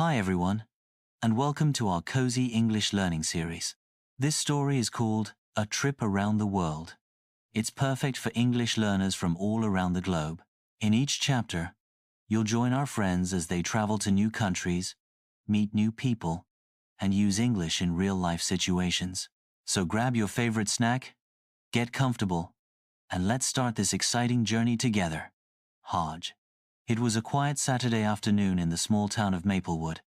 Hi everyone, and welcome to our cozy English learning series. This story is called A Trip Around the World. It's perfect for English learners from all around the globe. In each chapter, you'll join our friends as they travel to new countries, meet new people, and use English in real-life situations. So grab your favorite snack, get comfortable, and let's start this exciting journey together. Hodge. It was a quiet Saturday afternoon in the small town of Maplewood.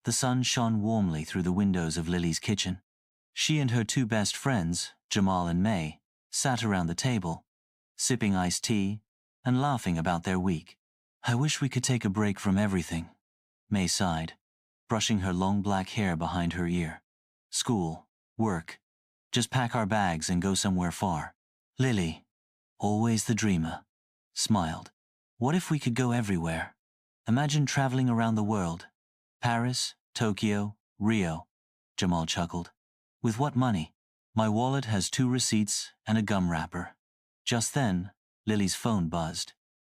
The sun shone warmly through the windows of Lily's kitchen. She and her two best friends, Jamal and May, sat around the table, sipping iced tea and laughing about their week. "I wish we could take a break from everything," May sighed, brushing her long black hair behind her ear. "School, work, just pack our bags and go somewhere far." Lily, always the dreamer, smiled. "What if we could go everywhere? Imagine traveling around the world. Paris, Tokyo, Rio," Jamal chuckled. "With what money? My wallet has 2 receipts and a gum wrapper." Just then, Lily's phone buzzed.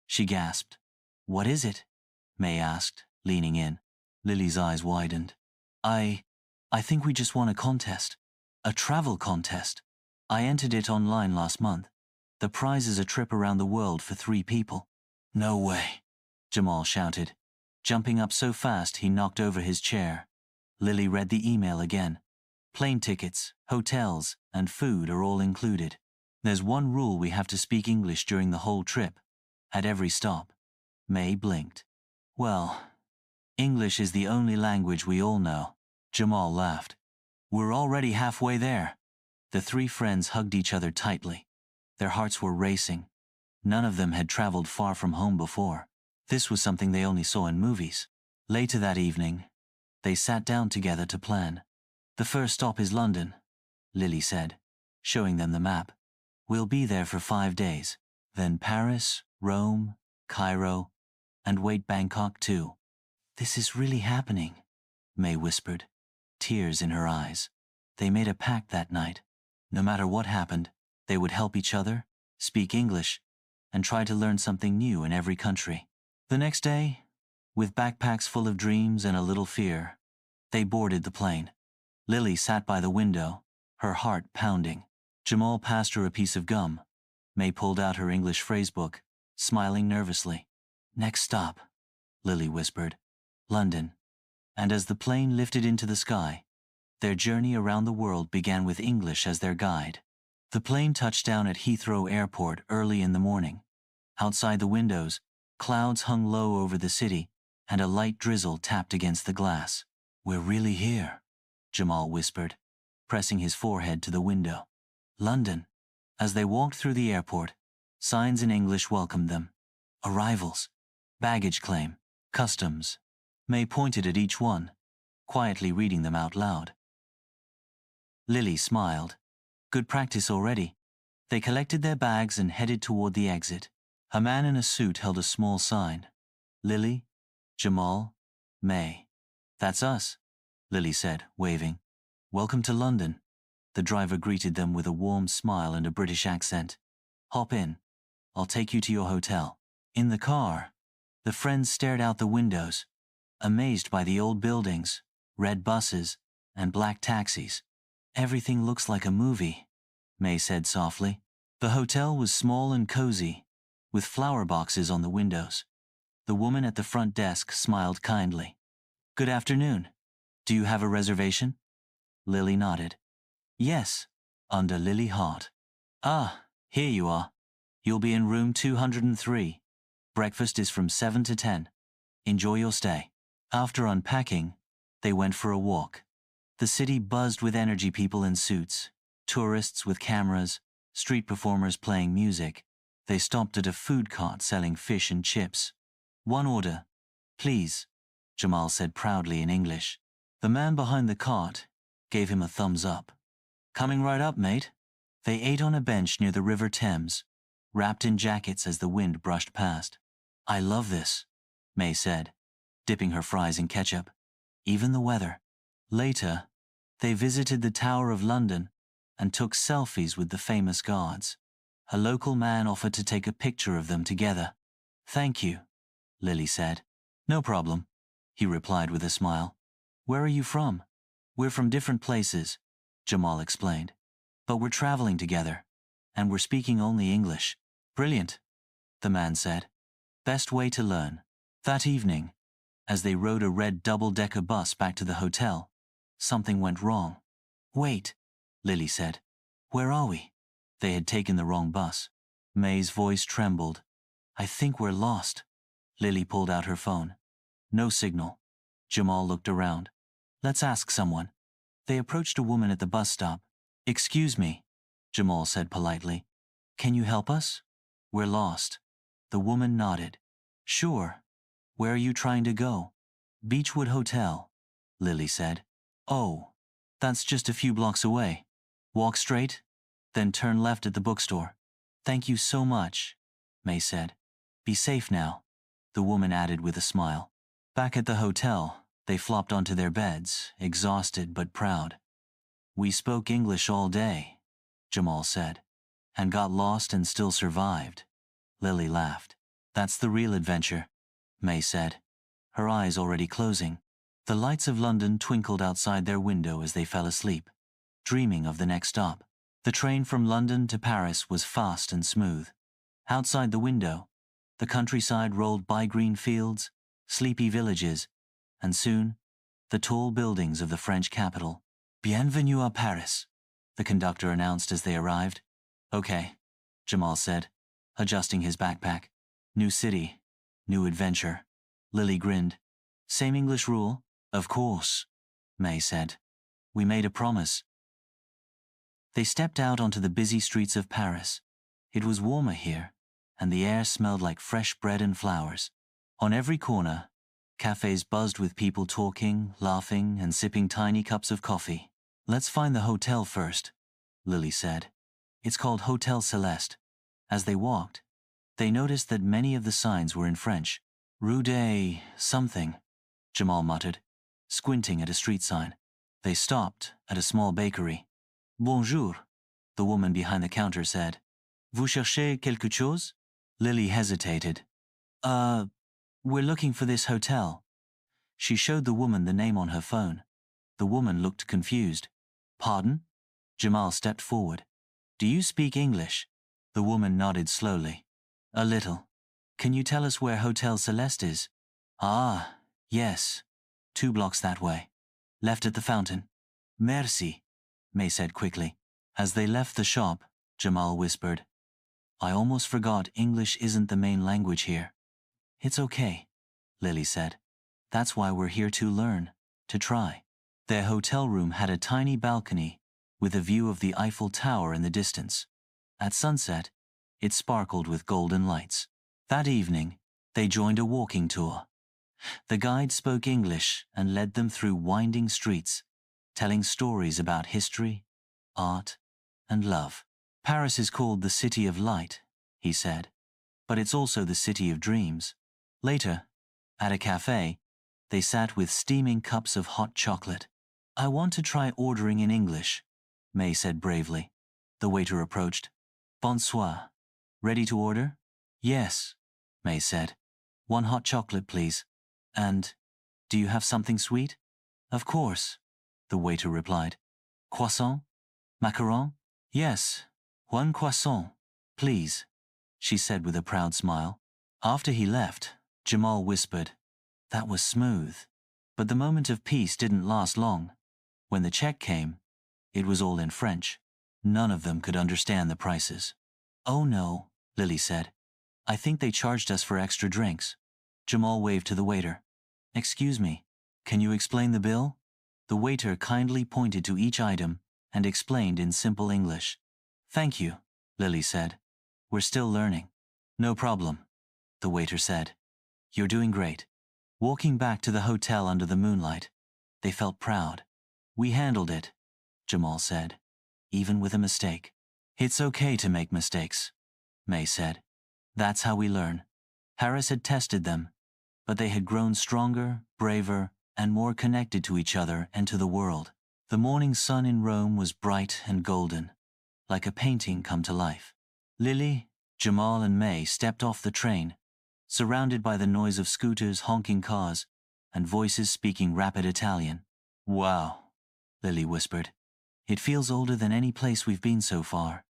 She gasped. "What is it?" May asked, leaning in. Lily's eyes widened. I think we just won a contest. A travel contest. I entered it online last month. The prize is a trip around the world for 3 people." "No way," Jamal shouted, jumping up so fast he knocked over his chair. Lily read the email again. "Plane tickets, hotels, and food are all included. There's one rule: we have to speak English during the whole trip, at every stop." May blinked. "Well, English is the only language we all know." Jamal laughed. "We're already halfway there." The 3 friends hugged each other tightly. Their hearts were racing. None of them had traveled far from home before. This was something they only saw in movies. Later that evening, they sat down together to plan. "The first stop is London," Lily said, showing them the map. "We'll be there for 5 days. Then Paris, Rome, Cairo, and wait, Bangkok too." "This is really happening," May whispered, tears in her eyes. They made a pact that night. No matter what happened, they would help each other, speak English, and try to learn something new in every country. The next day, with backpacks full of dreams and a little fear, they boarded the plane. Lily sat by the window, her heart pounding. Jamal passed her a piece of gum. May pulled out her English phrasebook, smiling nervously. "Next stop," Lily whispered. "London." And as the plane lifted into the sky, their journey around the world began with English as their guide. The plane touched down at Heathrow Airport early in the morning. Outside the windows, clouds hung low over the city, and a light drizzle tapped against the glass. "We're really here," Jamal whispered, pressing his forehead to the window. London. As they walked through the airport, signs in English welcomed them. Arrivals, baggage claim, customs. May pointed at each one, quietly reading them out loud. Lily smiled. Good practice already. They collected their bags and headed toward the exit. A man in a suit held a small sign. "Lily, Jamal, May." "That's us," Lily said, waving. "Welcome to London." The driver greeted them with a warm smile and a British accent. "Hop in. I'll take you to your hotel." In the car, the friends stared out the windows, amazed by the old buildings, red buses, and black taxis. "Everything looks like a movie," May said softly. The hotel was small and cozy, with flower boxes on the windows. The woman at the front desk smiled kindly. "Good afternoon. Do you have a reservation?" Lily nodded. "Yes, under Lily Hart." "Ah, here you are. You'll be in room 203. Breakfast is from 7 to 10. Enjoy your stay." After unpacking, they went for a walk. The city buzzed with energy, people in suits, tourists with cameras, street performers playing music. They stopped at a food cart selling fish and chips. "One order, please," Jamal said proudly in English. The man behind the cart gave him a thumbs up. "Coming right up, mate." They ate on a bench near the River Thames, wrapped in jackets as the wind brushed past. "I love this," May said, dipping her fries in ketchup. "Even the weather." Later, they visited the Tower of London and took selfies with the famous guards. A local man offered to take a picture of them together. "Thank you," Lily said. "No problem. he replied with a smile. Where are you from? We're from different places, Jamal explained. But we're traveling together, and we're speaking only English. Brilliant, the man said. Best way to learn. That evening, as they rode a red double-decker bus back to the hotel, something went wrong. Wait, Lily said. Where are we? They had taken the wrong bus. May's voice trembled. I think we're lost. Lily pulled out her phone. No signal. Jamal looked around. Let's ask someone. They approached a woman at the bus stop. Excuse me, Jamal said politely. Can you help us? We're lost. The woman nodded. Sure. Where are you trying to go? Beechwood Hotel, Lily said. Oh, that's just a few blocks away. Walk straight, then turn left at the bookstore. Thank you so much, May said. Be safe now, the woman added with a smile. Back at the hotel, they flopped onto their beds, exhausted but proud. We spoke English all day, Jamal said, and got lost and still survived. Lily laughed. That's the real adventure, May said, her eyes already closing. The lights of London twinkled outside their window as they fell asleep, dreaming of the next stop. The train from London to Paris was fast and smooth. Outside the window, the countryside rolled by green fields, sleepy villages, and soon, the tall buildings of the French capital. Bienvenue à Paris, the conductor announced as they arrived. Okay, Jamal said, adjusting his backpack. New city, new adventure. Lily grinned. Same English rule? Of course, May said. We made a promise. They stepped out onto the busy streets of Paris. It was warmer here, and the air smelled like fresh bread and flowers. On every corner, cafes buzzed with people talking, laughing, and sipping tiny cups of coffee. Let's find the hotel first, Lily said. It's called Hotel Celeste. As they walked, they noticed that many of the signs were in French. Rue de something, Jamal muttered, squinting at a street sign. They stopped at a small bakery. Bonjour, the woman behind the counter said. Vous cherchez quelque chose? Lily hesitated. We're looking for this hotel. She showed the woman the name on her phone. The woman looked confused. Pardon? Jamal stepped forward. Do you speak English? The woman nodded slowly. A little. Can you tell us where Hotel Celeste is? Ah, yes. 2 blocks that way. Left at the fountain. Merci, May said quickly. As they left the shop, Jamal whispered, I almost forgot English isn't the main language here. It's okay, Lily said. That's why we're here to learn, to try. Their hotel room had a tiny balcony with a view of the Eiffel Tower in the distance. At sunset, it sparkled with golden lights. That evening, they joined a walking tour. The guide spoke English and led them through winding streets, telling stories about history, art, and love. Paris is called the City of Light, he said, but it's also the City of Dreams. Later, at a cafe, they sat with steaming cups of hot chocolate. I want to try ordering in English, May said bravely. The waiter approached. Bonsoir. Ready to order? Yes, May said. 1 hot chocolate, please. And, do you have something sweet? Of course, the waiter replied. Croissant? Macaron? Yes, 1 croissant, please, she said with a proud smile. After he left, Jamal whispered, That was smooth. But the moment of peace didn't last long. When the check came, it was all in French. None of them could understand the prices. Oh no, Lily said. I think they charged us for extra drinks. Jamal waved to the waiter. Excuse me, can you explain the bill? The waiter kindly pointed to each item and explained in simple English. Thank you, Lily said. We're still learning. No problem, the waiter said. You're doing great. Walking back to the hotel under the moonlight, they felt proud. We handled it, Jamal said, even with a mistake. It's okay to make mistakes, May said. That's how we learn. Paris had tested them, but they had grown stronger, braver, and more connected to each other and to the world. The morning sun in Rome was bright and golden, like a painting come to life. Lily, Jamal, and May stepped off the train, surrounded by the noise of scooters, honking cars, and voices speaking rapid Italian. Wow, Lily whispered. It feels older than any place we've been so far.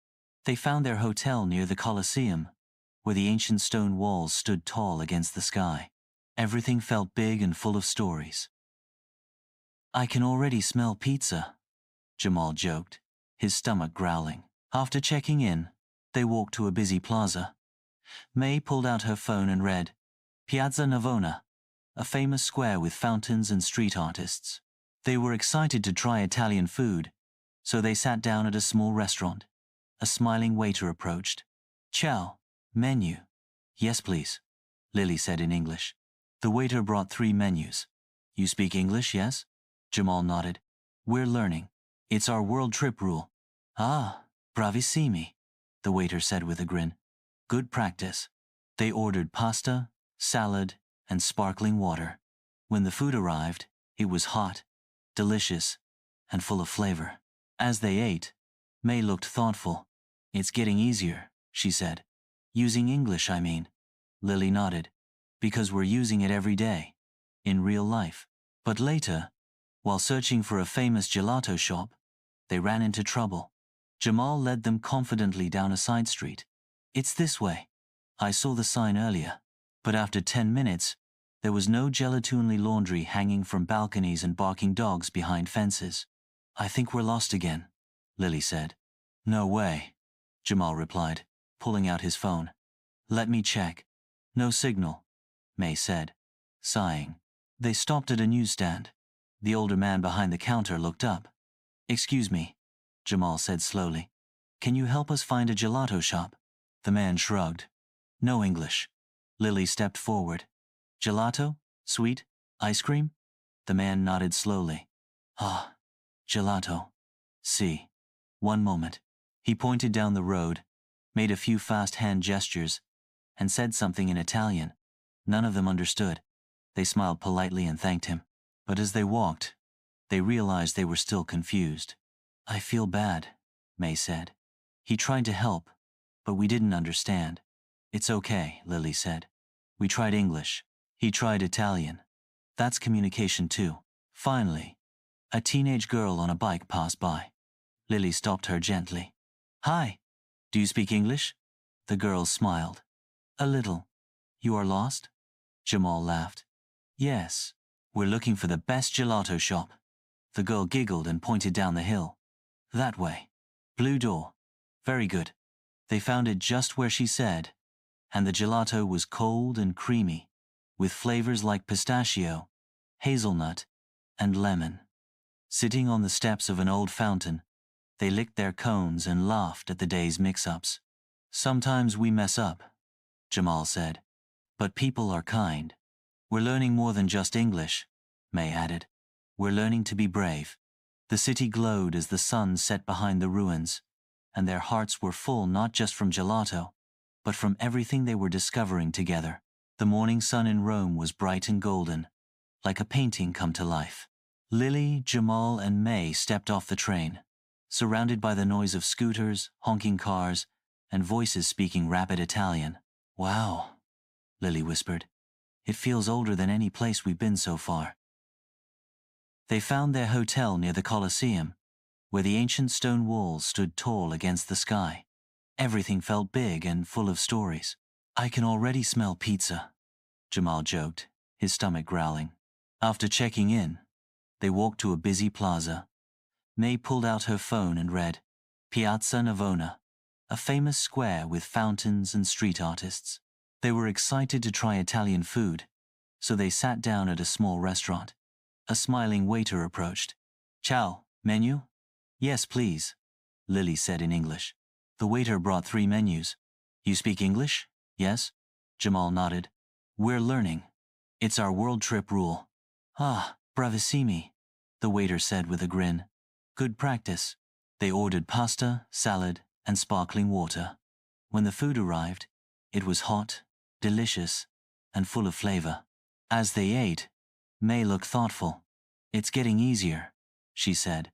They found their hotel near the Colosseum, where the ancient stone walls stood tall against the sky. Everything felt big and full of stories. I can already smell pizza, Jamal joked, his stomach growling. After checking in, they walked to a busy plaza. May pulled out her phone and read, Piazza Navona, a famous square with fountains and street artists. They were excited to try Italian food, so they sat down at a small restaurant. A smiling waiter approached. Ciao, menu. Yes, please, Lily said in English. The waiter brought 3 menus. You speak English, yes? Jamal nodded. We're learning. It's our world trip rule. Ah, bravissimi, the waiter said with a grin. Good practice. They ordered pasta, salad, and sparkling water. When the food arrived, it was hot, delicious, and full of flavor. As they ate, May looked thoughtful. It's getting easier, she said. Using English, I mean. Lily nodded. Because we're using it every day, in real life. But later, while searching for a famous gelato shop, they ran into trouble. Jamal led them confidently down a side street. It's this way. I saw the sign earlier. But after 10 minutes, there was no gelatinely laundry hanging from balconies and barking dogs behind fences. I think we're lost again, Lily said. No way, Jamal replied, pulling out his phone. Let me check. No signal, May said, sighing. They stopped at a newsstand. The older man behind the counter looked up. Excuse me, Jamal said slowly. Can you help us find a gelato shop? The man shrugged. No English. Lily stepped forward. Gelato? Sweet? Ice cream? The man nodded slowly. Ah, gelato. See. One moment. He pointed down the road, made a few fast hand gestures, and said something in Italian. None of them understood. They smiled politely and thanked him. But as they walked, they realized they were still confused. I feel bad, May said. He tried to help, but we didn't understand. It's okay, Lily said. We tried English. He tried Italian. That's communication too. Finally, a teenage girl on a bike passed by. Lily stopped her gently. Hi, do you speak English? The girl smiled. A little. You are lost? Jamal laughed. Yes, we're looking for the best gelato shop. The girl giggled and pointed down the hill. That way. Blue door. Very good. They found it just where she said, and the gelato was cold and creamy, with flavors like pistachio, hazelnut, and lemon. Sitting on the steps of an old fountain, they licked their cones and laughed at the day's mix-ups. Sometimes we mess up, Jamal said, but people are kind. We're learning more than just English, May added. We're learning to be brave. The city glowed as the sun set behind the ruins, and their hearts were full not just from gelato, but from everything they were discovering together. The morning sun in Rome was bright and golden, like a painting come to life. Lily, Jamal, and May stepped off the train, surrounded by the noise of scooters, honking cars, and voices speaking rapid Italian. Wow, Lily whispered. It feels older than any place we've been so far. They found their hotel near the Colosseum, where the ancient stone walls stood tall against the sky. Everything felt big and full of stories. I can already smell pizza, Jamal joked, his stomach growling. After checking in, they walked to a busy plaza. May pulled out her phone and read, Piazza Navona, a famous square with fountains and street artists. They were excited to try Italian food, so they sat down at a small restaurant. A smiling waiter approached. Ciao, menu? Yes, please, Lily said in English. The waiter brought 3 menus. You speak English? Yes? Jamal nodded. We're learning. It's our world trip rule. Ah, bravissimi, the waiter said with a grin. Good practice. They ordered pasta, salad, and sparkling water. When the food arrived, it was hot, delicious, and full of flavor. As they ate, May looked thoughtful. It's getting easier, she said.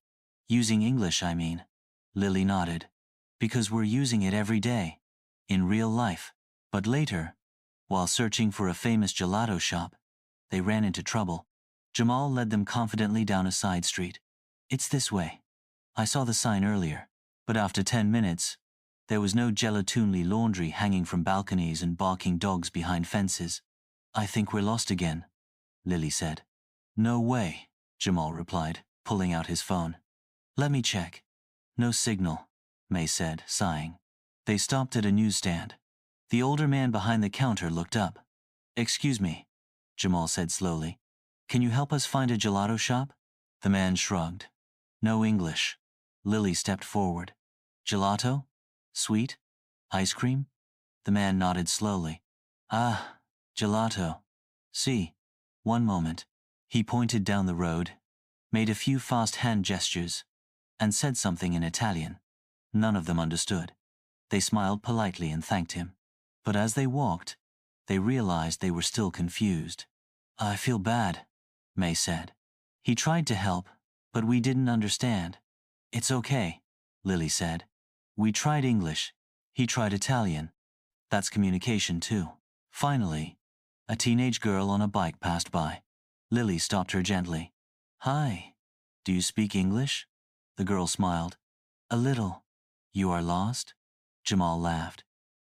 Using English, I mean. Lily nodded. Because we're using it every day, in real life. But later, while searching for a famous gelato shop, they ran into trouble. Jamal led them confidently down a side street. It's this way. I saw the sign earlier, but after 10 minutes, there was no gelatinely laundry hanging from balconies and barking dogs behind fences. I think we're lost again, Lily said. No way, Jamal replied, pulling out his phone. Let me check. No signal, May said, sighing. They stopped at a newsstand. The older man behind the counter looked up. Excuse me, Jamal said slowly. Can you help us find a gelato shop? The man shrugged. No English. Lily stepped forward. Gelato? Sweet? Ice cream? The man nodded slowly. Ah, gelato. See. One moment. He pointed down the road, made a few fast hand gestures, and said something in Italian. None of them understood. They smiled politely and thanked him. But as they walked, they realized they were still confused. I feel bad, May said. He tried to help, but we didn't understand. It's okay, Lily said. We tried English. He tried Italian. That's communication too. Finally, a teenage girl on a bike passed by. Lily stopped her gently. Hi. Do you speak English? The girl smiled. A little. You are lost? Jamal laughed.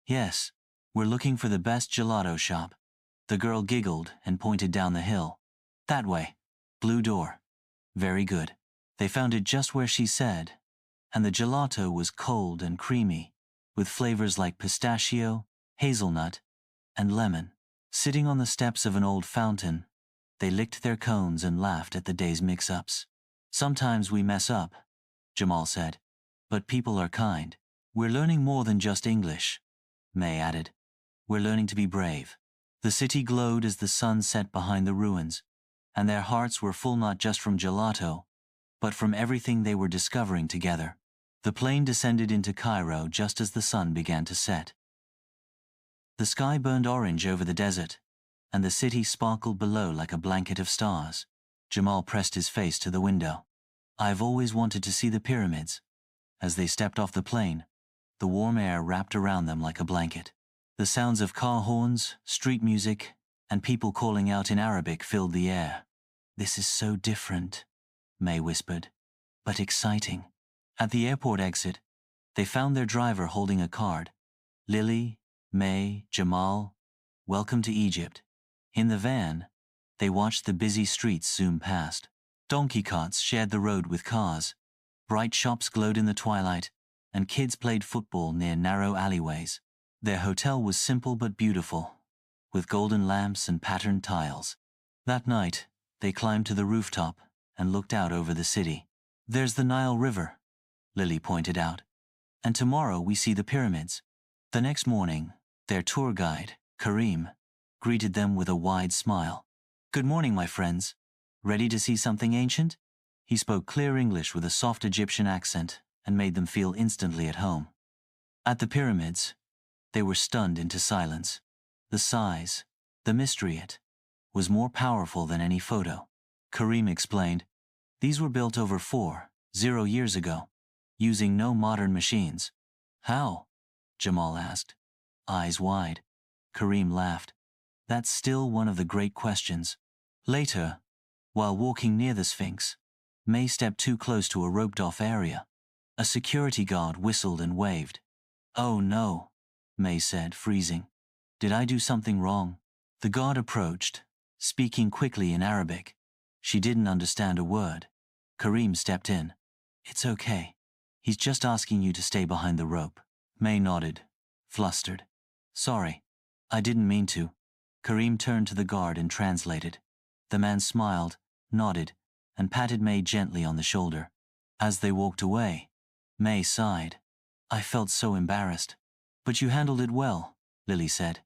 Yes, we're looking for the best gelato shop. The girl giggled and pointed down the hill. That way. Blue door. Very good. They found it just where she said, and the gelato was cold and creamy, with flavors like pistachio, hazelnut, and lemon. Sitting on the steps of an old fountain, they licked their cones and laughed at the day's mix-ups. Sometimes we mess up, Jamal said, but people are kind. We're learning more than just English, May added. We're learning to be brave. The city glowed as the sun set behind the ruins, and their hearts were full not just from gelato, but from everything they were discovering together. The plane descended into Cairo just as the sun began to set. The sky burned orange over the desert, and the city sparkled below like a blanket of stars. Jamal pressed his face to the window. I've always wanted to see the pyramids. As they stepped off the plane, the warm air wrapped around them like a blanket. The sounds of car horns, street music, and people calling out in Arabic filled the air. This is so different, May whispered, but exciting. At the airport exit, they found their driver holding a card. Lily, May, Jamal, welcome to Egypt. In the van, they watched the busy streets zoom past. Donkey carts shared the road with cars. Bright shops glowed in the twilight, and kids played football near narrow alleyways. Their hotel was simple but beautiful, with golden lamps and patterned tiles. That night, they climbed to the rooftop and looked out over the city. There's the Nile River, Lily pointed out. And tomorrow we see the pyramids. The next morning, their tour guide, Karim, greeted them with a wide smile. Good morning, my friends. Ready to see something ancient? He spoke clear English with a soft Egyptian accent and made them feel instantly at home. At the pyramids, they were stunned into silence. The size, the mystery it, was more powerful than any photo. Karim explained, these were built over 40 years ago, using no modern machines. How? Jamal asked, eyes wide. Karim laughed. That's still one of the great questions. Later, while walking near the Sphinx, May stepped too close to a roped-off area. A security guard whistled and waved. Oh no, May said, freezing. Did I do something wrong? The guard approached, speaking quickly in Arabic. She didn't understand a word. Karim stepped in. It's okay. He's just asking you to stay behind the rope. May nodded, flustered. Sorry, I didn't mean to. Karim turned to the guard and translated. The man smiled, nodded, and patted May gently on the shoulder. As they walked away, May sighed. I felt so embarrassed. But you handled it well, Lily said.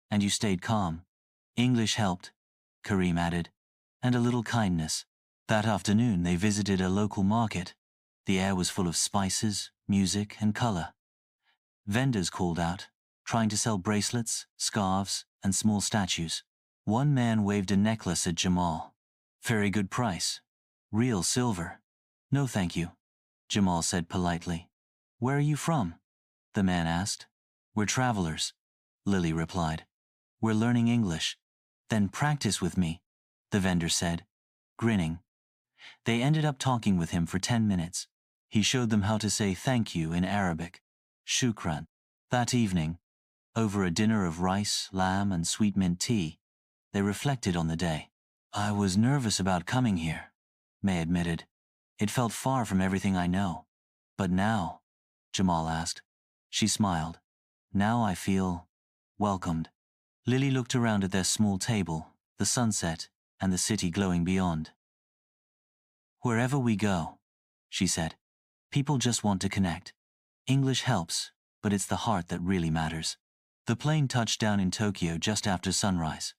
And you stayed calm. English helped, Karim added, and a little kindness. That afternoon they visited a local market. The air was full of spices, music, and color. Vendors called out, trying to sell bracelets, scarves, and small statues. One man waved a necklace at Jamal. Very good price. Real silver. No thank you, Jamal said politely. Where are you from? The man asked. We're travelers, Lily replied. We're learning English. Then practice with me, the vendor said. grinning. They ended up talking with him for 10 minutes. He showed them how to say thank you in Arabic, shukran. That evening, over a dinner of rice, lamb, and sweet mint tea, they reflected on the day. I was nervous about coming here, May admitted. It felt far from everything I know. But now, Jamal asked. She smiled. Now I feel welcomed. Lily looked around at their small table, the sunset, and the city glowing beyond. Wherever we go, she said, people just want to connect. English helps, but it's the heart that really matters. The plane touched down in Tokyo just after sunrise.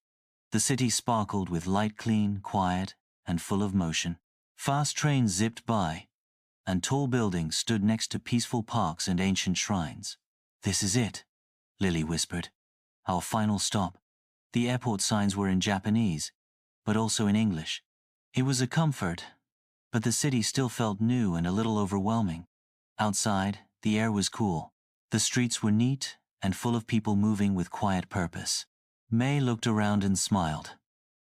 The city sparkled with light, clean, quiet, and full of motion. Fast trains zipped by, and tall buildings stood next to peaceful parks and ancient shrines. This is it, Lily whispered. Our final stop. The airport signs were in Japanese, but also in English. It was a comfort, but the city still felt new and a little overwhelming. Outside, the air was cool. The streets were neat and full of people moving with quiet purpose. May looked around and smiled.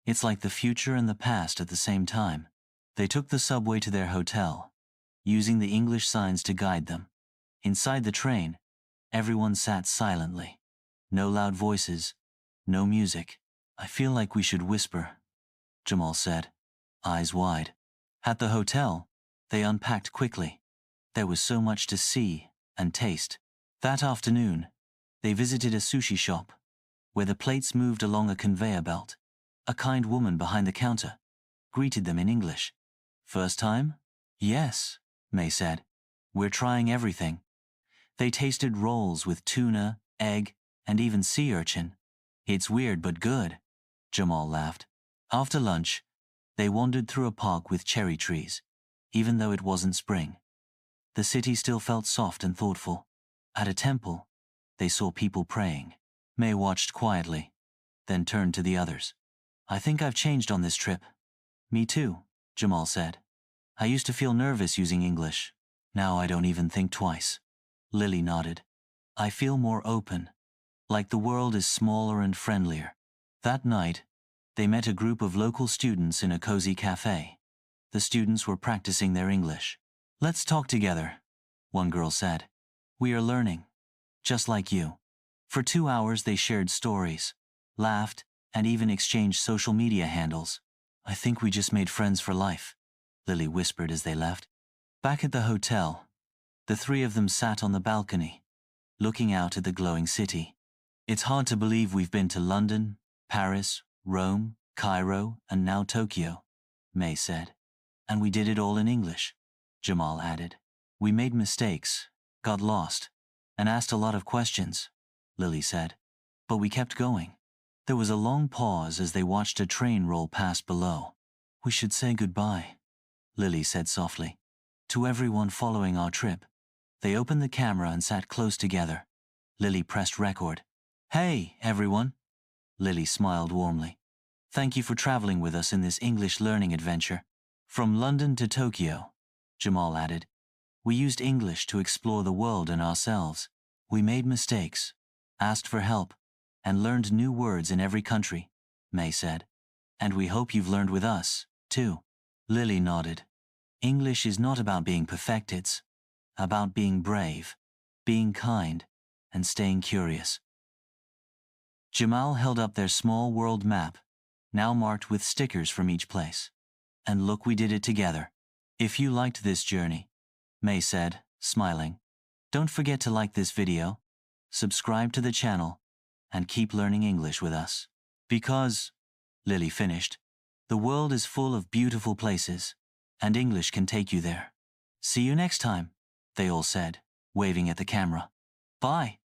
It's like the future and the past at the same time. They took the subway to their hotel, using the English signs to guide them. Inside the train, everyone sat silently. No loud voices, no music. I feel like we should whisper, Jamal said, eyes wide. At the hotel, they unpacked quickly. There was so much to see and taste. That afternoon, they visited a sushi shop, where the plates moved along a conveyor belt. A kind woman behind the counter greeted them in English. First time? Yes, May said. We're trying everything. They tasted rolls with tuna, egg, and even sea urchin. It's weird but good, Jamal laughed. After lunch, they wandered through a park with cherry trees, even though it wasn't spring. The city still felt soft and thoughtful. At a temple, they saw people praying. May watched quietly, then turned to the others. I think I've changed on this trip. Me too, Jamal said. I used to feel nervous using English. Now I don't even think twice. Lily nodded. I feel more open, like the world is smaller and friendlier. That night, they met a group of local students in a cozy cafe. The students were practicing their English. Let's talk together, one girl said. We are learning, just like you. For 2 hours they shared stories, laughed, and even exchanged social media handles. I think we just made friends for life, Lily whispered as they left. Back at the hotel, the three of them sat on the balcony, looking out at the glowing city. It's hard to believe we've been to London, Paris, Rome, Cairo, and now Tokyo, May said. And we did it all in English, Jamal added. We made mistakes, got lost, and asked a lot of questions, Lily said. But we kept going. There was a long pause as they watched a train roll past below. We should say goodbye, Lily said softly, to everyone following our trip. They opened the camera and sat close together. Lily pressed record. Hey, everyone, Lily smiled warmly. Thank you for traveling with us in this English learning adventure. From London to Tokyo, Jamal added. We used English to explore the world and ourselves. We made mistakes, asked for help, and learned new words in every country, May said. And we hope you've learned with us, too. Lily nodded. English is not about being perfect, it's about being brave, being kind, and staying curious. Jamal held up their small world map, now marked with stickers from each place. And look, we did it together. If you liked this journey, May said, smiling, don't forget to like this video, subscribe to the channel, and keep learning English with us. Because, Lily finished, the world is full of beautiful places, and English can take you there. See you next time, they all said, waving at the camera. Bye.